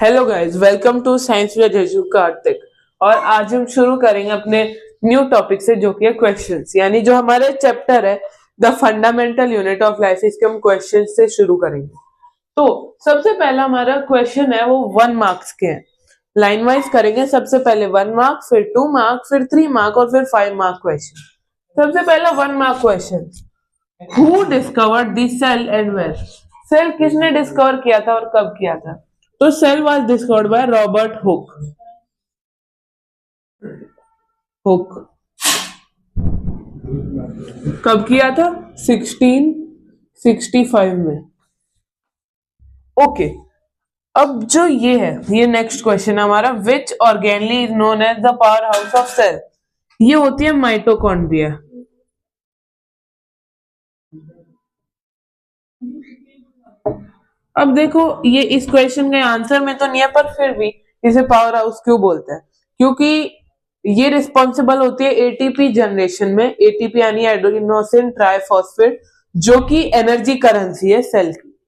Hello guys, welcome to science with जेजू कार्तिक। और आज हम शुरू करेंगे अपने न्यू टॉपिक से, जो कि है क्वेश्चंस। यानी जो हमारे चैप्टर है the fundamental unit of life, इसके हम क्वेश्चंस से शुरू करेंगे। तो सबसे पहला हमारा क्वेश्चन है वो 1 मार्क्स के हैं। लाइन वाइज करेंगे। सबसे पहले 1 मार्क, फिर 2 मार्क, फिर 3 मार्क और फिर 5 मार्क क्वेश्चन। सबसे पहला 1 mark question, who discovered the cell and where? Cell किसने डिस्कवर किया था और कब किया था? तो cell was discovered by Robert Hooke. कब किया था? 1665 में। ओके, अब जो ये है, ये नेक्स्ट क्वेश्चन हमारा, which organelle is known as the power house of cell? ये होती है माइटोकॉन्ड्रिया। अब देखो, ये इस क्वेश्चन के आंसर में तो नहीं है, पर फिर भी इसे पावर हाउस क्यों बोलते हैं? क्योंकि ये रिस्पॉन्सिबल होती है एटीपी जनरेशन में। एटीपी यानी एडेनोसिन ट्राइफॉस्फेट, जो कि एनर्जी करेंसी है सेल की।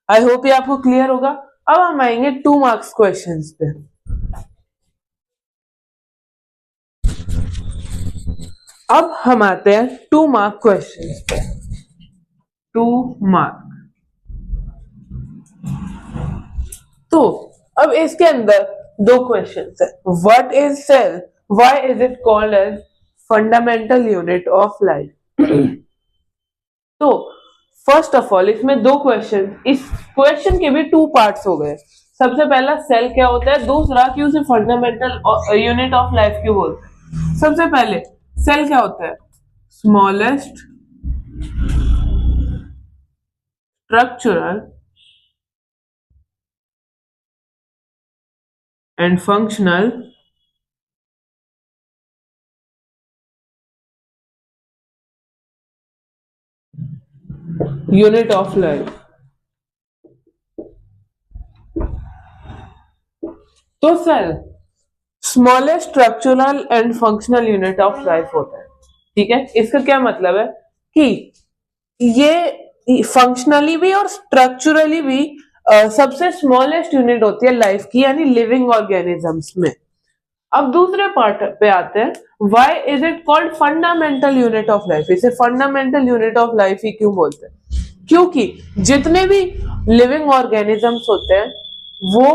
आई होप ये आपको क्लियर होगा। अब हम आएंगे 2 मार्क्स क्वेश्चंस पे। अब हम आते हैं 2 मार्क क्वेश्चंस पे। 2 मार्क। तो अब इसके अंदर 2 क्वेश्चन है। What is cell? Why is it called as fundamental unit of life? तो फर्स्ट ऑफ ऑल इसमें 2 क्वेश्चन, इस क्वेश्चन के भी 2 पार्ट्स हो गए। सबसे पहला सेल क्या होता है, दूसरा कि उसे फंडामेंटल यूनिट ऑफ लाइफ क्यों बोलते हैं। सबसे पहले सेल क्या होता है? Smallest structural and functional unit of life। तो cell smallest structural and functional unit of life होता है। ठीक है, इसका क्या मतलब है कि ये फंक्शनली भी और स्ट्रक्चरली भी सबसे स्मॉलेस्ट यूनिट होती है लाइफ की, यानी लिविंग ऑर्गेनिजम्स में। अब दूसरे पार्ट पे आते हैं, why is it called fundamental unit of life? इसे फंडामेंटल यूनिट ऑफ लाइफ ही क्यों बोलते हैं? क्योंकि जितने भी लिविंग ऑर्गेनिजम्स होते हैं वो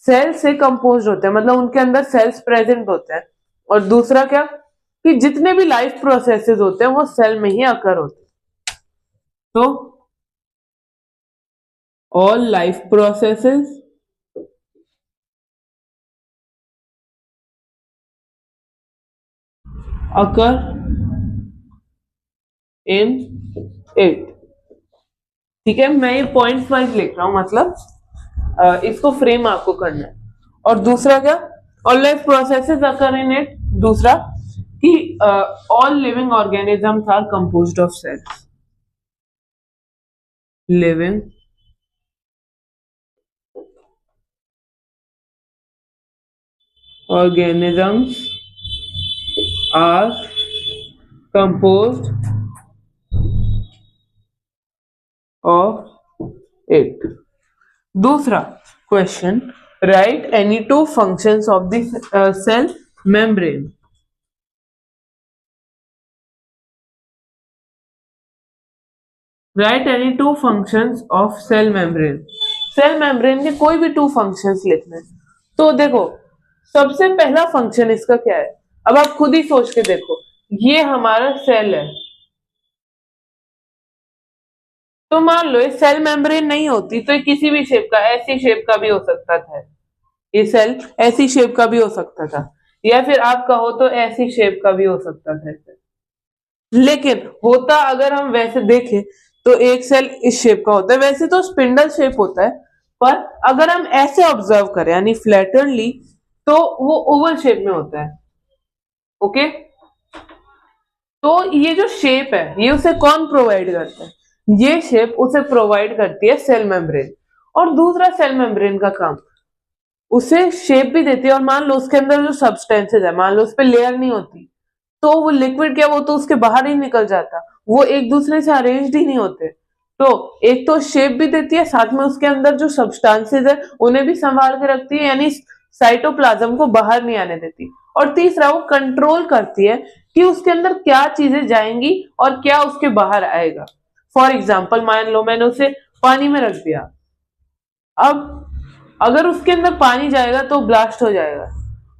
सेल से कंपोज होते हैं, मतलब उनके अंदर सेल्स प्रेजेंट होते हैं। और दूसरा क्या, कि जितने भी लाइफ प्रोसेसेस होते हैं वो सेल में ही अकर होते हैं। तो all life processes occur in it. ठीक है, मैं ये पॉइंट वाइज लिख रहा हूं, मतलब इसको फ्रेम आपको करना है। और दूसरा क्या, all life processes occur in it. दूसरा कि all living organisms are composed of cells. Living organisms are composed of it। दूसरा question, write any 2 functions of the cell membrane। Write any 2 functions of cell membrane। Cell membrane के कोई भी 2 functions लिखने। तो देखो, सबसे पहला फंक्शन इसका क्या है? अब आप खुद ही सोच के देखो, ये हमारा सेल है। तो मान लो ये सेल मेम्ब्रेन नहीं होती तो ये किसी भी शेप का, ऐसी शेप का भी हो सकता था। ये सेल ऐसी शेप का भी हो सकता था, या फिर आप कहो तो ऐसी शेप का भी हो सकता था। लेकिन होता अगर हम वैसे देखें तो एक सेल इस शेप का होता है। वैसे तो स्पिंडल शेप होता है, पर अगर हम ऐसे ऑब्जर्व करें यानी फ्लैटरली, तो वो ओवल शेप में होता है। ओके, तो ये जो शेप है ये उसे कौन प्रोवाइड करता है? ये शेप उसे प्रोवाइड करती है सेल मेम्ब्रेन। और दूसरा सेल मेम्ब्रेन का काम उसे शेप भी देती है। और मान लो उसके अंदर जो सब्सटेंसेस है, मान लो उस पर लेयर नहीं होती, तो वो लिक्विड क्या, वो तो उसके बाहर ही निकल जाता, वो एक दूसरे से अरेंज्ड ही नहीं होते। तो एक तो शेप भी देती है, साथ में उसके अंदर जो सब्सटेंसेस है उन्हें भी संभाल के रखती है, यानी साइटोप्लाज्म को बाहर नहीं आने देती। और तीसरा, वो कंट्रोल करती है कि उसके अंदर क्या चीजें जाएंगी और क्या उसके बाहर आएगा। फॉर एग्जाम्पल, मान लो मैंने उसे पानी में रख दिया, अब अगर उसके अंदर पानी जाएगा तो ब्लास्ट हो जाएगा।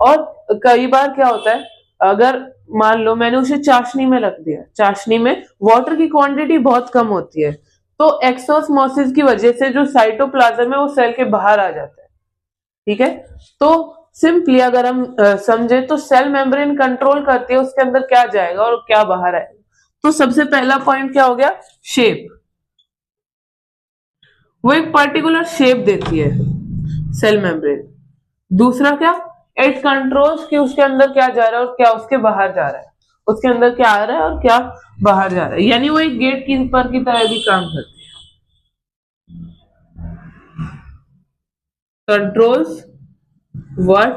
और कई बार क्या होता है, अगर मान लो मैंने उसे चाशनी में रख दिया, चाशनी में वाटर की क्वांटिटी बहुत कम होती है, तो एक्सोस्मोसिस की वजह से जो साइटोप्लाज्म है वो सेल के बाहर आ जाता है। ठीक है, तो सिंपली अगर हम समझे तो सेल मेम्ब्रेन कंट्रोल करती है उसके अंदर क्या जाएगा और क्या बाहर आएगा। तो सबसे पहला पॉइंट क्या हो गया, शेप। वो एक पर्टिकुलर शेप देती है सेल मेम्ब्रेन। दूसरा क्या, इट कंट्रोल्स कि उसके अंदर क्या जा रहा है और क्या उसके बाहर जा रहा है, उसके अंदर क्या आ रहा है और क्या बाहर जा रहा है, यानी वो एक गेट कीपर की तरह भी काम करती है। Controls what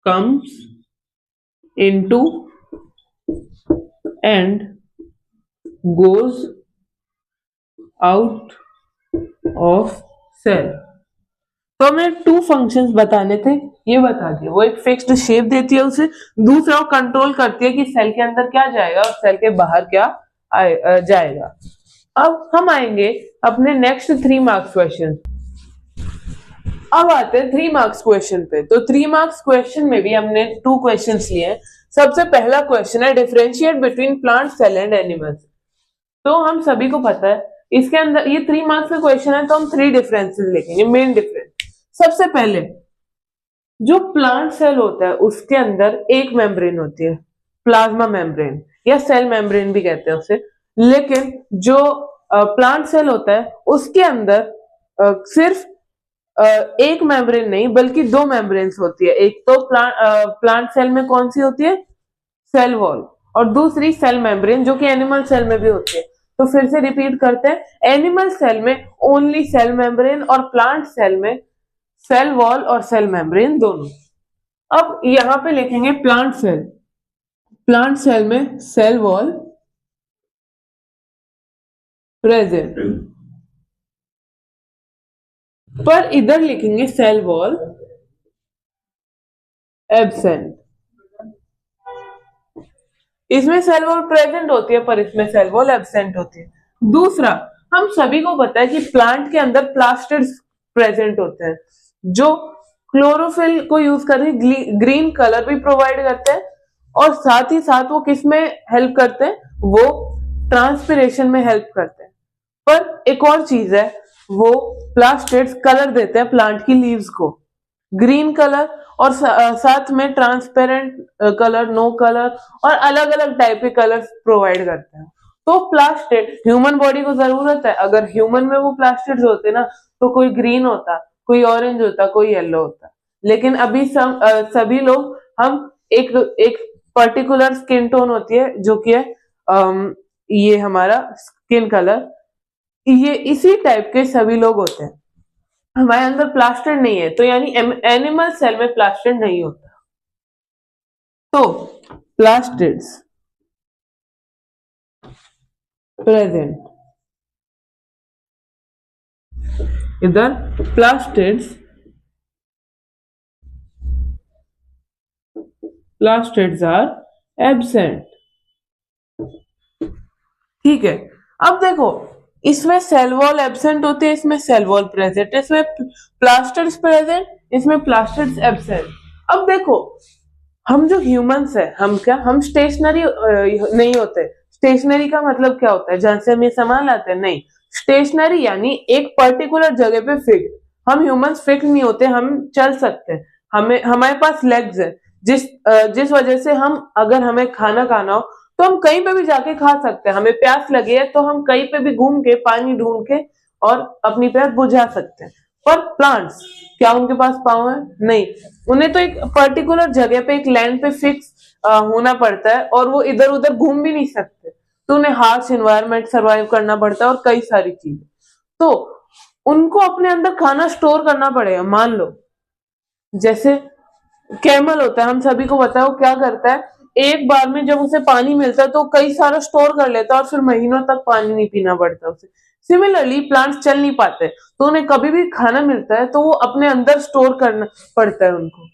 comes into and goes out of cell। तो हमें टू फंक्शंस बताने थे, ये बता दिया। वो एक फिक्स्ड शेप देती है उसे, दूसरा वो कंट्रोल करती है कि सेल के अंदर क्या जाएगा और सेल के बाहर क्या जाएगा। अब हम आएंगे अपने नेक्स्ट 3 मार्क्स क्वेश्चन। अब आते हैं 3 मार्क्स क्वेश्चन पे। तो 3 मार्क्स क्वेश्चन में भी हमने 2 क्वेश्चंस लिए हैं। सबसे पहला क्वेश्चन है differentiate between plant cell and animals. तो हम सभी को पता है इसके अंदर ये 3 मार्क्स का क्वेश्चन है, तो हम 3 डिफरेंसेस लिखेंगे, मेन डिफरेंस। सबसे पहले, जो प्लांट सेल होता है उसके अंदर एक मेम्ब्रेन होती है, प्लाज्मा मेम्ब्रेन या सेल मेम्ब्रेन भी कहते हैं उसे। लेकिन जो प्लांट सेल होता है उसके अंदर सिर्फ एक मेम्ब्रेन नहीं बल्कि 2 मेम्ब्रेन्स होती है। एक तो प्लांट सेल में कौन सी होती है, सेल वॉल, और दूसरी सेल मेम्ब्रेन जो कि एनिमल सेल में भी होती है। तो फिर से रिपीट करते हैं, एनिमल सेल में ओनली सेल मेम्ब्रेन और प्लांट सेल में सेल वॉल और सेल मेम्ब्रेन दोनों। अब यहां पे लिखेंगे प्लांट सेल, प्लांट सेल में सेल वॉल प्रेजेंट, पर इधर लिखेंगे सेल वॉल एब्सेंट। इसमें सेल वॉल प्रेजेंट होती है पर इसमें सेल वॉल एब्सेंट होती है। दूसरा, हम सभी को पता है कि प्लांट के अंदर प्लास्टिड्स प्रेजेंट होते हैं जो क्लोरोफिल को यूज करके ग्रीन कलर भी प्रोवाइड करते हैं, और साथ ही साथ वो किस में हेल्प करते हैं, वो ट्रांसपिरेशन में हेल्प करते हैं। पर एक और चीज है, वो प्लास्टिड्स कलर देते हैं प्लांट की लीव्स को, ग्रीन कलर और साथ में ट्रांसपेरेंट कलर, नो कलर और अलग अलग टाइप के कलर्स प्रोवाइड करते हैं। तो प्लास्टिड ह्यूमन बॉडी को जरूरत है, अगर ह्यूमन में वो प्लास्टिड्स होते ना तो कोई ग्रीन होता, कोई ऑरेंज होता, कोई येलो होता। लेकिन अभी सभी लोग हम एक एक पर्टिकुलर स्किन टोन होती है जो कि है ये हमारा स्किन कलर, ये इसी टाइप के सभी लोग होते हैं। हमारे अंदर प्लास्टिड नहीं है, तो यानी एनिमल सेल में प्लास्टिड नहीं होता। तो प्लास्टिड्स प्रेजेंट, इधर प्लास्टिड्स आर एब्सेंट। ठीक है, अब देखो इसमें सेल वॉल एब्सेंट होती है, इसमें सेल वॉल प्रेजेंट, इसमें प्लास्टिड्स प्रेजेंट, इसमें प्लास्टिड्स एब्सेंट। अब देखो हम जो ह्यूमंस है, हम स्टेशनरी नहीं होते। स्टेशनरी का मतलब क्या होता है, जहां से हम ये सामान लाते हैं, नहीं। स्टेशनरी यानी एक पर्टिकुलर जगह पे फिक्स। हम ह्यूमंस फिक्स नहीं होते, हम चल सकते हैं, हमें हमारे पास लेग्स है, जिस वजह से हम अगर हमें खाना खाना हो तो हम कहीं पे भी जाके खा सकते हैं। हमें प्यास लगी है तो हम कहीं पे भी घूम के पानी ढूंढ के और अपनी प्यास बुझा सकते हैं। पर प्लांट्स, क्या उनके पास पाँव है? नहीं, उन्हें तो एक पर्टिकुलर जगह पे, एक लैंड पे फिक्स होना पड़ता है, और वो इधर उधर घूम भी नहीं सकते, तो उन्हें हार्श एनवायरनमेंट सर्वाइव करना पड़ता है और कई सारी चीजें। तो उनको अपने अंदर खाना स्टोर करना पड़ेगा। मान लो जैसे कैमल होता है, हम सभी को पता है वो क्या करता है एक बार में जब उसे पानी मिलता है तो कई सारा स्टोर कर लेता है और फिर महीनों तक पानी नहीं पीना पड़ता उसे। सिमिलरली प्लांट्स चल नहीं पाते तो उन्हें कभी भी खाना मिलता है तो वो अपने अंदर स्टोर करना पड़ता है उनको,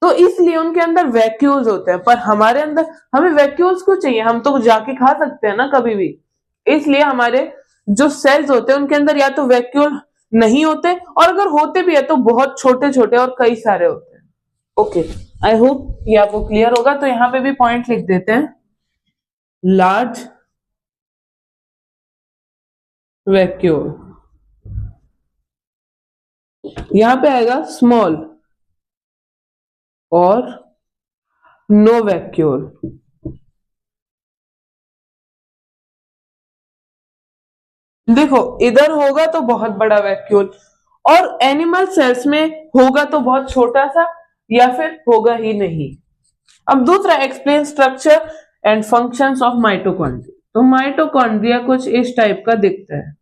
तो इसलिए उनके अंदर वैक्यूल्स होते हैं। पर हमारे अंदर हमें वैक्यूल्स क्यों चाहिए, हम तो जाके खा सकते हैं ना कभी भी। इसलिए हमारे जो सेल्स होते हैं उनके अंदर या तो वैक्यूल नहीं होते, और अगर होते भी है तो बहुत छोटे छोटे और कई सारे होते हैं। ओके, आई होप ये आपको क्लियर होगा। तो यहां पे भी पॉइंट लिख देते हैं, लार्ज वैक्यूल, यहां पे आएगा स्मॉल और नो वैक्यूल। देखो इधर होगा तो बहुत बड़ा वैक्यूल, और एनिमल सेल्स में होगा तो बहुत छोटा सा, या फिर होगा ही नहीं। अब दूसरा, explain structure and functions of mitochondria. तो माइटोकॉन्ड्रिया कुछ इस टाइप का दिखता है।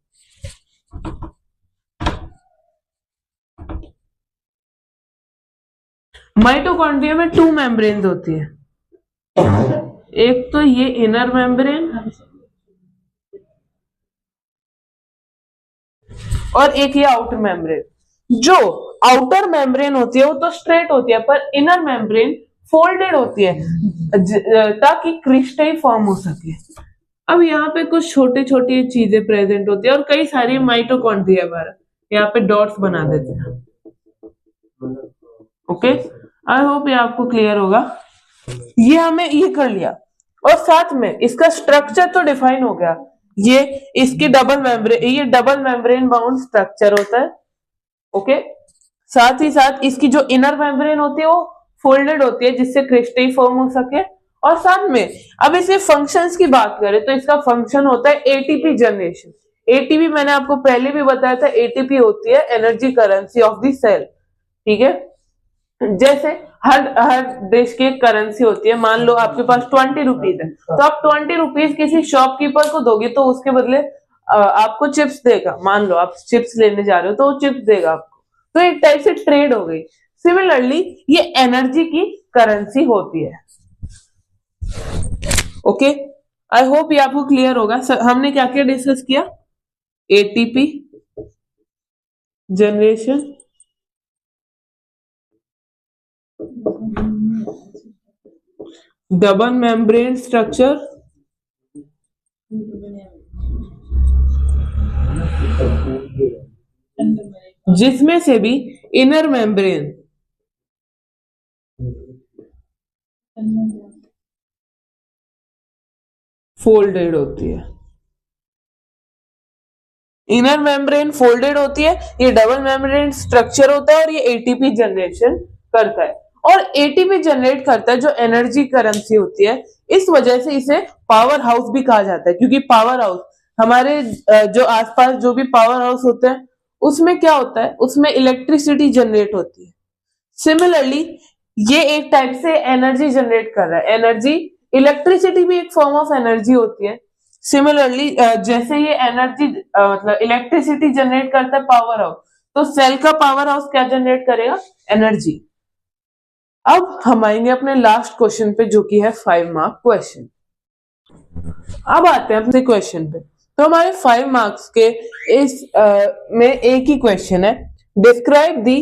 माइटोकॉन्ड्रिया में टू मेम्ब्रेन्स होती है, एक तो ये इनर मेम्ब्रेन और एक ये आउटर मेम्ब्रेन। जो आउटर मेम्ब्रेन होती है वो तो स्ट्रेट होती है, पर इनर मेम्ब्रेन फोल्डेड होती है ताकि क्रिस्टल फॉर्म हो सके। अब यहाँ पे कुछ छोटी छोटी चीजें प्रेजेंट होती है और कई सारी माइटोकॉन्ड्रिया हमारा, यहाँ पे डॉट्स बना देते हैं। ओके, आई होप ये आपको क्लियर होगा। ये हमें ये कर लिया, और साथ में इसका स्ट्रक्चर तो डिफाइन हो गया। ये इसकी डबल मेम्ब्रेन, ये डबल मेम्ब्रेन बाउंड स्ट्रक्चर होता है। ओके, साथ ही साथ इसकी जो इनर मेम्ब्रेन होती है वो फोल्डेड होती है जिससे क्रिस्टल फॉर्म हो सके। और साथ में अब इसे फंक्शंस की बात करें तो इसका फंक्शन होता है एटीपी जनरेशन। एटीपी मैंने आपको पहले भी बताया था, एटीपी होती है energy currency of the cell. ठीक है, जैसे हर हर देश की एक करेंसी होती है। मान लो आपके पास 20 रुपीज है, तो आप 20 रुपीज किसी शॉपकीपर को दोगे तो उसके बदले आपको चिप्स देगा। मान लो आप चिप्स लेने जा रहे हो तो वो चिप्स देगा आपको, तो एक टाइप से ट्रेड हो गई। सिमिलरली ये एनर्जी की करेंसी होती है। ओके, आई होप ये आपको क्लियर होगा। हमने क्या क्या डिस्कस किया, ATP generation, double membrane structure, जिसमें से भी इनर मेम्ब्रेन फोल्डेड होती है। इनर मेम्ब्रेन फोल्डेड होती है, ये डबल मेम्ब्रेन स्ट्रक्चर होता है और ये एटीपी जनरेशन करता है। और एटीपी जनरेट करता है जो एनर्जी करेंसी होती है। इस वजह से इसे पावर हाउस भी कहा जाता है, क्योंकि पावर हाउस हमारे जो आसपास जो भी पावर हाउस होते हैं उसमें क्या होता है, उसमें इलेक्ट्रिसिटी जनरेट होती है। सिमिलरली ये एक टाइप से एनर्जी जनरेट कर रहा है। एनर्जी, इलेक्ट्रिसिटी भी एक फॉर्म ऑफ एनर्जी होती है। सिमिलरली जैसे ये एनर्जी मतलब इलेक्ट्रिसिटी जनरेट करता है पावर हाउस, तो सेल का पावर हाउस क्या जनरेट करेगा, एनर्जी। अब हम आएंगे अपने लास्ट क्वेश्चन पे जो कि है 5 मार्क क्वेश्चन। अब आते हैं अपने क्वेश्चन पे। तो हमारे 5 मार्क्स के इस में एक ही क्वेश्चन है, describe the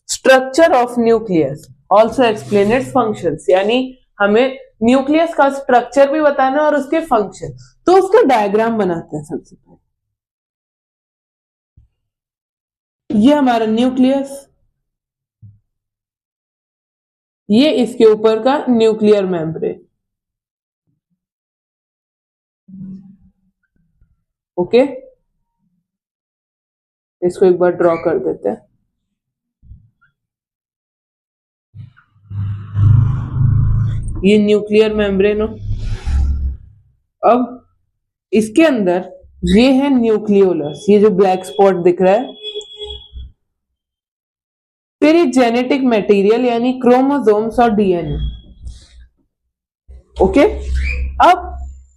structure of nucleus also explain it's functions. यानी हमें न्यूक्लियस का स्ट्रक्चर भी बताना है और उसके फंक्शन। तो उसका डायग्राम बनाते हैं सबसे पहले। ये हमारा न्यूक्लियस, ये इसके ऊपर का न्यूक्लियर मेम्ब्रेन। ओके, इसको एक बार ड्रॉ कर देते हैं। ये न्यूक्लियर मेम्ब्रेन हो। अब इसके अंदर ये है न्यूक्लियोलस, ये जो ब्लैक स्पॉट दिख रहा है। फिर ये जेनेटिक मटेरियल यानी क्रोमोसोम्स और डीएनए। ओके, अब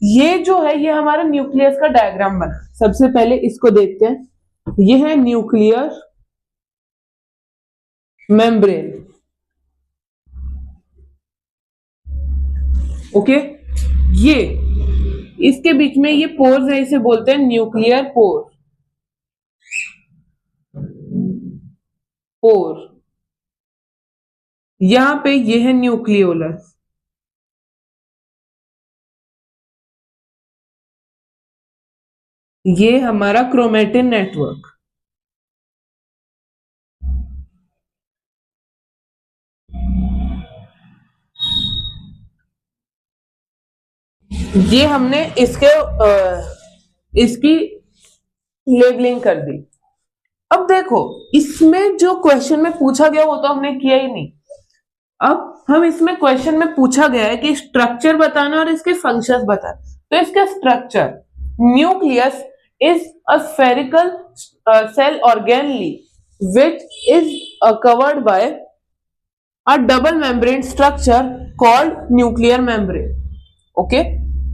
ये जो है ये हमारा न्यूक्लियस का डायग्राम बना। सबसे पहले इसको देखते हैं। ये है न्यूक्लियर मेम्ब्रेन, ओके, ये इसके बीच में ये पोर्स है, इसे बोलते हैं न्यूक्लियर पोर। यहां पे ये है न्यूक्लियोलस। ये हमारा क्रोमेटिन नेटवर्क। ये हमने इसकी लेबलिंग कर दी। अब देखो, इसमें जो क्वेश्चन में पूछा गया वो तो हमने किया ही नहीं। अब हम इसमें क्वेश्चन में पूछा गया है कि स्ट्रक्चर बताना और इसके फंक्शंस बताना। तो इसका structure, nucleus is a spherical shell organelle which is covered by a double membrane structure called nuclear membrane. Okay,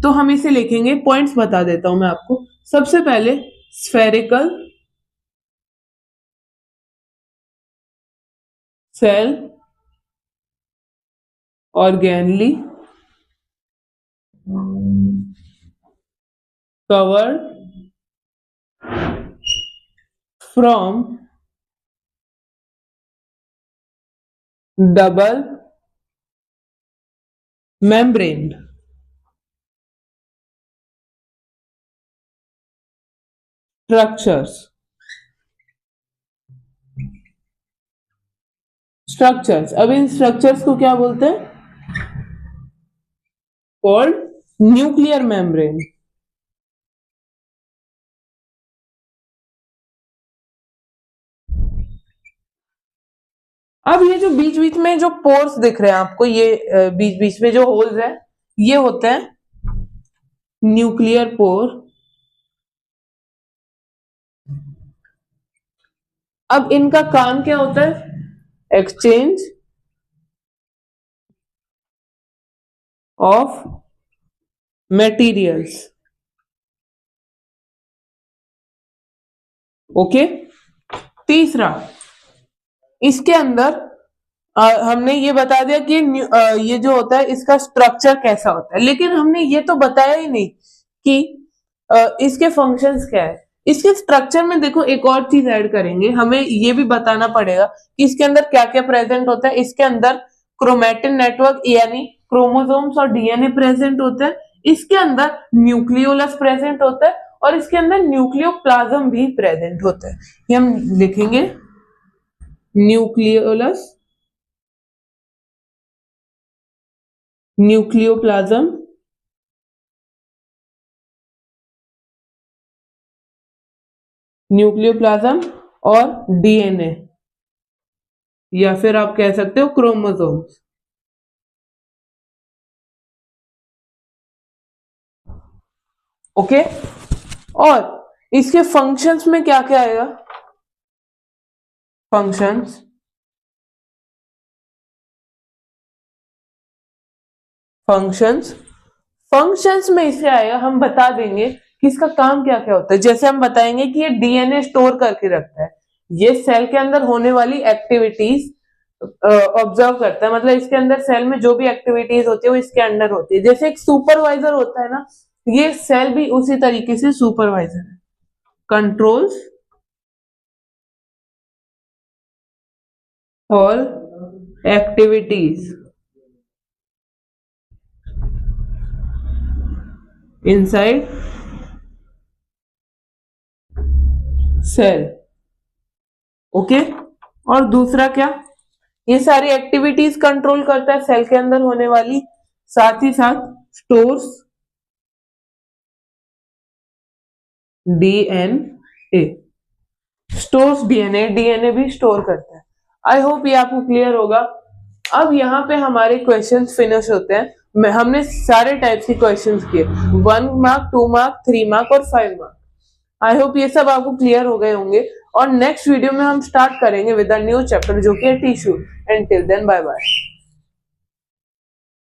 तो हम इसे लिखेंगे, पॉइंट्स बता देता हूं मैं आपको। सबसे पहले spherical shell organelle covered from double membrane structures. अब इन स्ट्रक्चर्स को क्या बोलते हैं? Called nuclear membrane. अब ये जो बीच बीच में जो पोर्स दिख रहे हैं आपको, ये बीच बीच में जो होल्स है, ये होते हैं न्यूक्लियर पोर। अब इनका काम क्या होता है? Exchange of materials. ओके, तीसरा, इसके अंदर हमने ये बता दिया कि ये जो होता है इसका स्ट्रक्चर कैसा होता है, लेकिन हमने ये तो बताया ही नहीं कि इसके फंक्शंस क्या है। इसके स्ट्रक्चर में देखो एक और चीज ऐड करेंगे, हमें ये भी बताना पड़ेगा कि इसके अंदर क्या क्या प्रेजेंट होता है। इसके अंदर क्रोमेटिन नेटवर्क यानी क्रोमोसोम्स और डीएनए प्रेजेंट होता है। इसके अंदर न्यूक्लियोलस प्रेजेंट होता है और इसके अंदर न्यूक्लियोप्लाज्म भी प्रेजेंट होता है। ये हम लिखेंगे न्यूक्लियोलस, न्यूक्लियोप्लाज्म, न्यूक्लियोप्लाज्म और डीएनए, या फिर आप कह सकते हो क्रोमोसोम्स। ओके, और इसके फंक्शंस में क्या क्या आएगा? फंक्शंस में इसे आएगा, हम बता देंगे कि इसका काम क्या क्या होता है। जैसे हम बताएंगे कि ये डीएनए स्टोर करके रखता है, ये सेल के अंदर होने वाली एक्टिविटीज ऑब्जर्व करता है, मतलब इसके अंदर सेल में जो भी एक्टिविटीज होती है वो इसके अंडर होती है। जैसे एक सुपरवाइजर होता है ना, ये सेल भी उसी तरीके से सुपरवाइजर है। Controls all activities inside cell. Okay, और दूसरा क्या? ये सारी एक्टिविटीज कंट्रोल करता है सेल के अंदर होने वाली, साथ ही साथ stores DNA, stores DNA, DNA भी स्टोर करता है। आई होप ये आपको क्लियर होगा। अब यहाँ पे हमारे क्वेश्चंस फिनिश होते हैं। हमने सारे टाइप्स के क्वेश्चंस किए, 1 मार्क, 2 मार्क, 3 मार्क और 5 मार्क। आई होप ये सब आपको क्लियर हो गए होंगे, और नेक्स्ट वीडियो में हम स्टार्ट करेंगे विद अ न्यू चैप्टर जो कि है tissue. And till then bye bye.